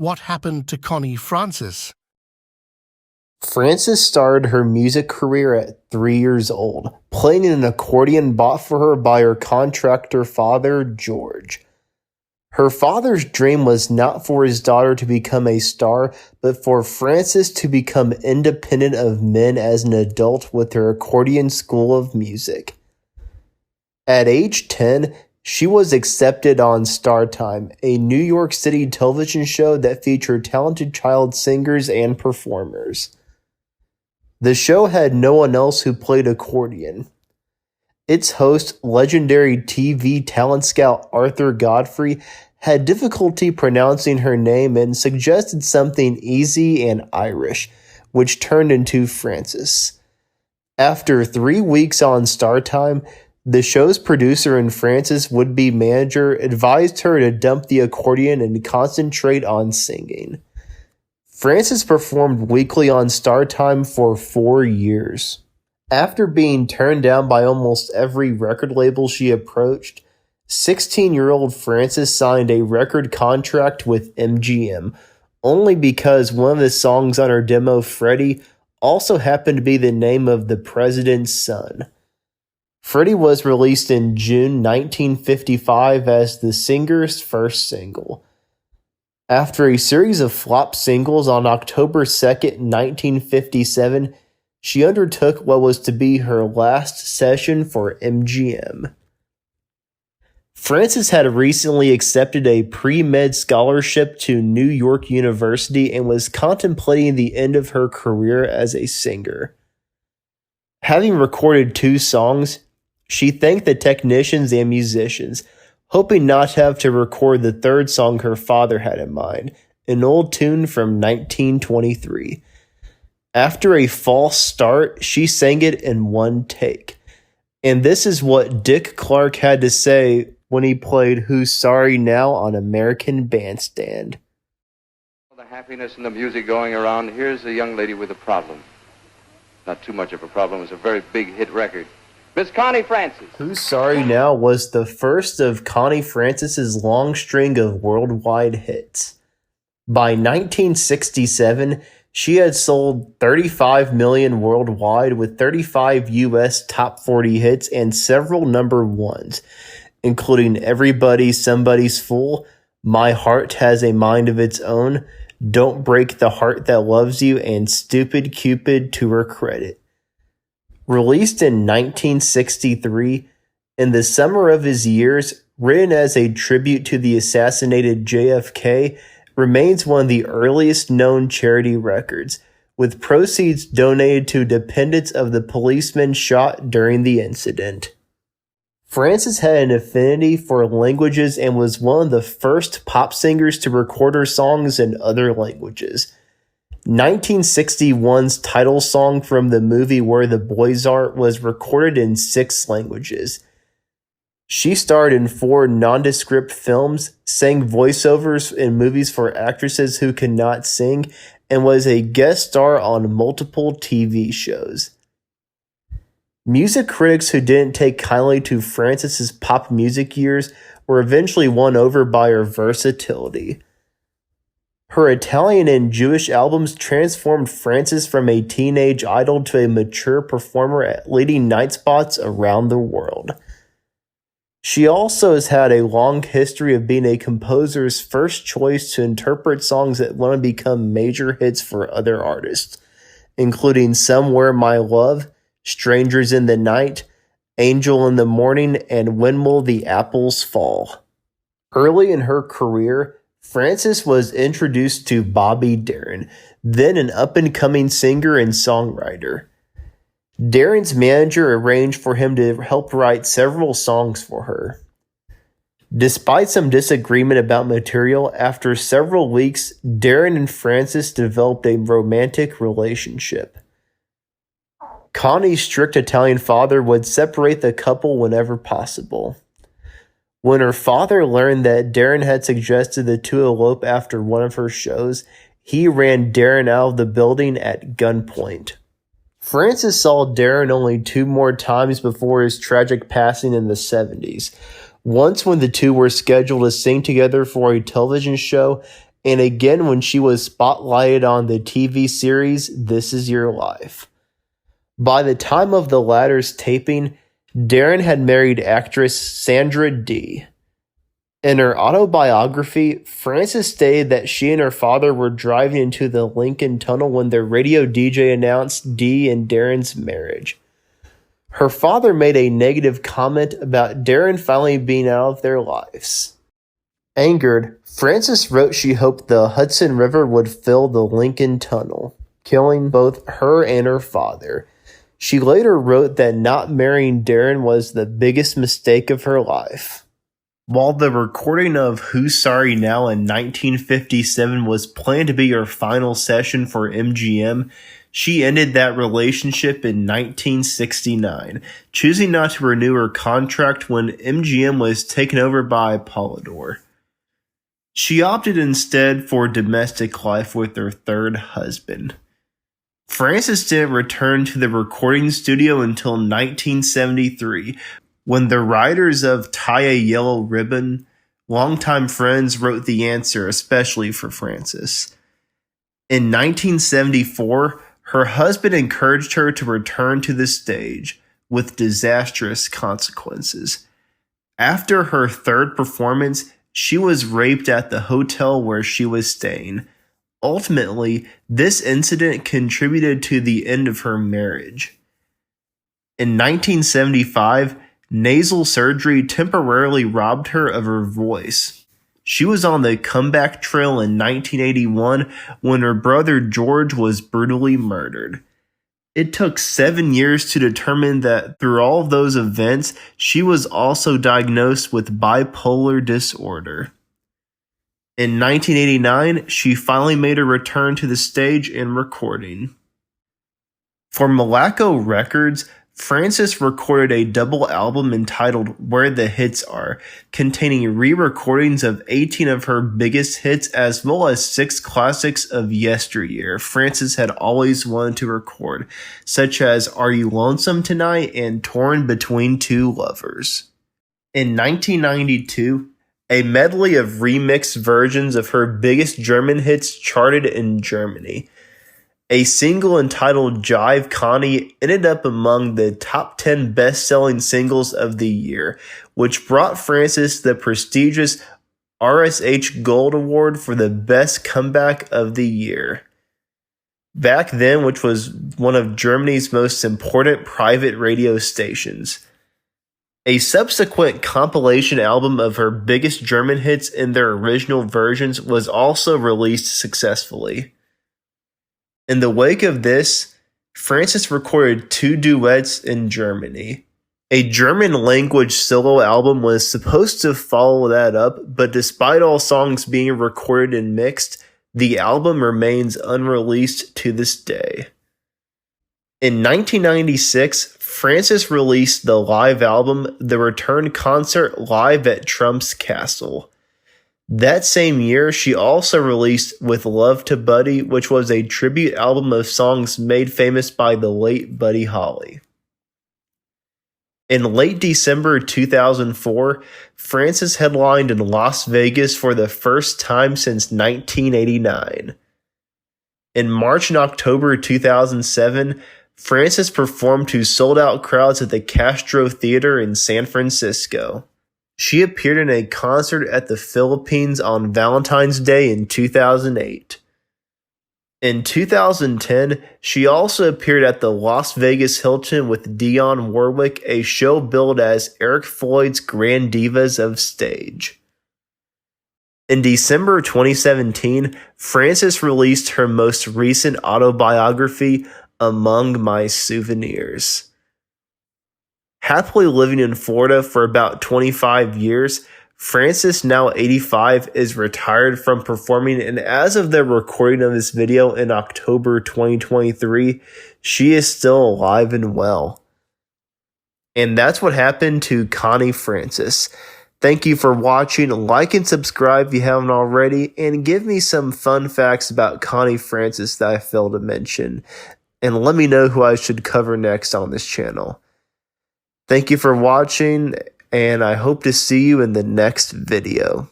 What happened to Connie Francis? Frances started her music career at 3 years old, playing an accordion bought for her by her contractor father, George. Her father's dream was not for his daughter to become a star, but for Frances to become independent of men as an adult with her accordion school of music. At age 10, she was accepted on Startime, a New York City television show that featured talented child singers and performers. The show had no one else who played accordion. Its host, legendary TV talent scout Arthur Godfrey, had difficulty pronouncing her name and suggested something easy and Irish, which turned into Frances. After 3 weeks on Startime, the show's producer and Frances' would-be manager advised her to dump the accordion and concentrate on singing. Frances performed weekly on Startime for 4 years. After being turned down by almost every record label she approached, 16-year-old Frances signed a record contract with MGM, only because one of the songs on her demo, Freddie, also happened to be the name of the president's son. Freddie was released in June 1955 as the singer's first single. After a series of flop singles on October 2nd, 1957, she undertook what was to be her last session for MGM. Frances had recently accepted a pre-med scholarship to New York University and was contemplating the end of her career as a singer. Having recorded 2 songs, she thanked the technicians and musicians, hoping not to have to record the 3rd song her father had in mind, an old tune from 1923. After a false start, she sang it in one take. And this is what Dick Clark had to say when he played Who's Sorry Now on American Bandstand. The happiness and the music going around. Here's a young lady with a problem. Not too much of a problem. It was a very big hit record. Miss Connie Francis. Who's Sorry Now was the first of Connie Francis's long string of worldwide hits. By 1967, she had sold 35 million worldwide with 35 U.S. top 40 hits and several number ones, including Everybody's Somebody's Fool, My Heart Has a Mind of Its Own, Don't Break the Heart That Loves You, and Stupid Cupid to her credit. Released in 1963, in the summer of his years, written as a tribute to the assassinated JFK, remains one of the earliest known charity records, with proceeds donated to dependents of the policemen shot during the incident. Frances had an affinity for languages and was one of the first pop singers to record her songs in other languages. 1961's title song from the movie Where the Boys Are was recorded in 6 languages. She starred in 4 nondescript films, sang voiceovers in movies for actresses who could not sing, and was a guest star on multiple TV shows. Music critics who didn't take kindly to Frances's pop music years were eventually won over by her versatility. Her Italian and Jewish albums transformed Frances from a teenage idol to a mature performer at leading night spots around the world. She also has had a long history of being a composer's first choice to interpret songs that want to become major hits for other artists, including Somewhere My Love, Strangers in the Night, Angel in the Morning, and When Will the Apples Fall. Early in her career, Frances was introduced to Bobby Darin, then an up-and-coming singer and songwriter. Darin's manager arranged for him to help write several songs for her. Despite some disagreement about material, after several weeks, Darin and Frances developed a romantic relationship. Connie's strict Italian father would separate the couple whenever possible. When her father learned that Darin had suggested the two elope after one of her shows, he ran Darin out of the building at gunpoint. Frances saw Darin only 2 more times before his tragic passing in the 70s. Once when the two were scheduled to sing together for a television show, and again when she was spotlighted on the TV series This Is Your Life. By the time of the latter's taping, Darin had married actress Sandra Dee. In her autobiography, Frances stated that she and her father were driving into the Lincoln Tunnel when their radio DJ announced Dee and Darin's marriage. Her father made a negative comment about Darin finally being out of their lives. Angered, Frances wrote she hoped the Hudson River would fill the Lincoln Tunnel, killing both her and her father. She later wrote that not marrying Darin was the biggest mistake of her life. While the recording of Who's Sorry Now in 1957 was planned to be her final session for MGM, she ended that relationship in 1969, choosing not to renew her contract when MGM was taken over by Polydor. She opted instead for domestic life with her third husband. Frances didn't return to the recording studio until 1973, when the writers of Tie a Yellow Ribbon, longtime friends, wrote the answer especially for Frances. In 1974, her husband encouraged her to return to the stage, with disastrous consequences. After her third performance, she was raped at the hotel where she was staying. Ultimately, this incident contributed to the end of her marriage. In 1975, nasal surgery temporarily robbed her of her voice. She was on the comeback trail in 1981 when her brother George was brutally murdered. It took 7 years to determine that through all of those events, she was also diagnosed with bipolar disorder. In 1989, she finally made a return to the stage and recording. For Malaco Records, Frances recorded a double album entitled Where the Hits Are, containing re-recordings of 18 of her biggest hits as well as 6 classics of yesteryear Frances had always wanted to record, such as Are You Lonesome Tonight and Torn Between Two Lovers. In 1992, a medley of remixed versions of her biggest German hits charted in Germany. A single entitled Jive Connie ended up among the top 10 best-selling singles of the year, which brought Frances the prestigious RSH Gold Award for the Best Comeback of the Year. Back then, which was one of Germany's most important private radio stations. A subsequent compilation album of her biggest German hits in their original versions was also released successfully. In the wake of this, Frances recorded 2 duets in Germany. A German-language solo album was supposed to follow that up, but despite all songs being recorded and mixed, the album remains unreleased to this day. In 1996, Frances released the live album The Return Concert Live at Trump's Castle. That same year, she also released With Love to Buddy, which was a tribute album of songs made famous by the late Buddy Holly. In late December 2004, Frances headlined in Las Vegas for the first time since 1989. In March and October 2007, Frances performed to sold-out crowds at the Castro Theater in San Francisco. She appeared in a concert at the Philippines on Valentine's Day in 2008. In 2010, she also appeared at the Las Vegas Hilton with Dionne Warwick, a show billed as Eric Floyd's Grand Divas of Stage. In December 2017, Frances released her most recent autobiography, Among My Souvenirs. Happily living in Florida for about 25 years, Frances, now 85, is retired from performing, and as of the recording of this video in October 2023, she is still alive and well. And that's what happened to Connie Francis. Thank you for watching. Like and subscribe if you haven't already, and give me some fun facts about Connie Francis that I failed to mention, and let me know who I should cover next on this channel. Thank you for watching, and I hope to see you in the next video.